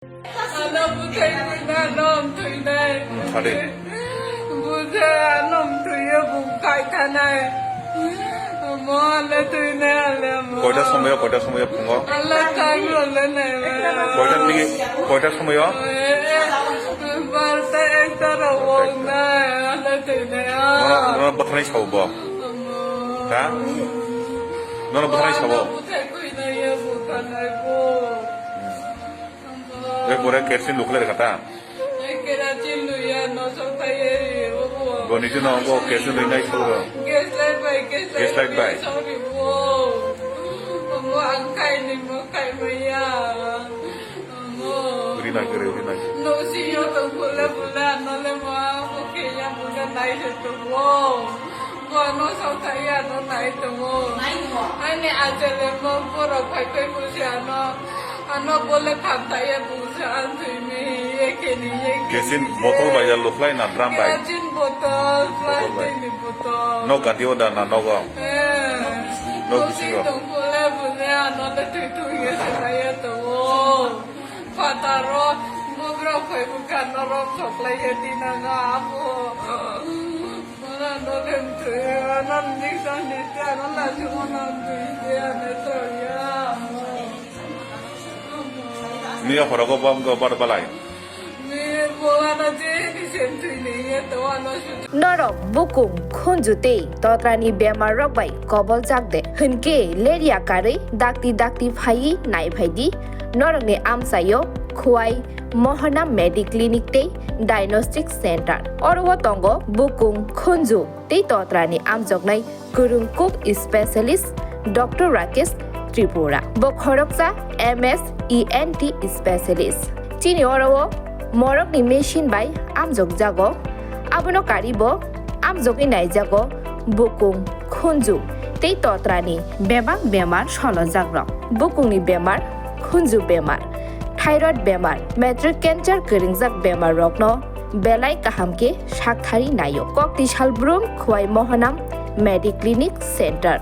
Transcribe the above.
Ano buhay ko na alam tunay. Sorry. Buhay alam tuya bukai tanay. Mala tunay alam. কয়টার সময় পুঙ্গ Allah kaglo na. কয়টার দিকে কয়টার সময় Barta ekta rawag na. Allah tunay. নন বথনাই সাব হ্যাঁ নন বথনাই সাব Buhay ko na iya bukanay ko. এ পরে কেরসিন লুকলে কথা Kira chiluya no so tayo. বনিটি নব কেরসিন লইনাই sub Gaslight by. Sorry po. Mo ang kainin mo kay Maya. Mo. উরি নাই করে উরি নাই No siyo to bula no le mo ako kaya mo na nai to mo. Mo no so tayo no nai to mo. Ani ajele mo puro kay mo siya no. Ano bole kantaya busa antimi yekeni yekeni. কেরসিন বোতল বাইজার লুকলাই না drum বাই Kerajin botol, plastik ni botol. ন গান্ধিও দা না নগ No sih dong boleh ano na tuya saya to. Pataro mubra kay bukan norok soklay di na nga ako. Mana no dem tuya nan nisan nita no la sumana tuya na to ya. নিয়া হরগ bomb গবার বালাই Mi bola na je ni sentuy ni to ano Norok bukung khunjute totrani bemar rokbai kobol jakde hunke leria kare dakti phai nai phaidi norok ni amsayo khuai mohana medic clinic te diagnostic center orwo tongo bukung khunju te totrani amjoknai kurung cook specialist Dr. Rakesh Tripura bokhoroksa MS ENT specialist chini orwo morok ni machine bai amjok jago abono karibo amjogi naijago bukung khunju tei totrani bebang bemar solo jagrok bukungni bemar khunju bemar thyroid bemar matric cancer keringjak bemar rokno belai kahamke sakthari nayo kokti salbrum khwai mohanam medic clinic center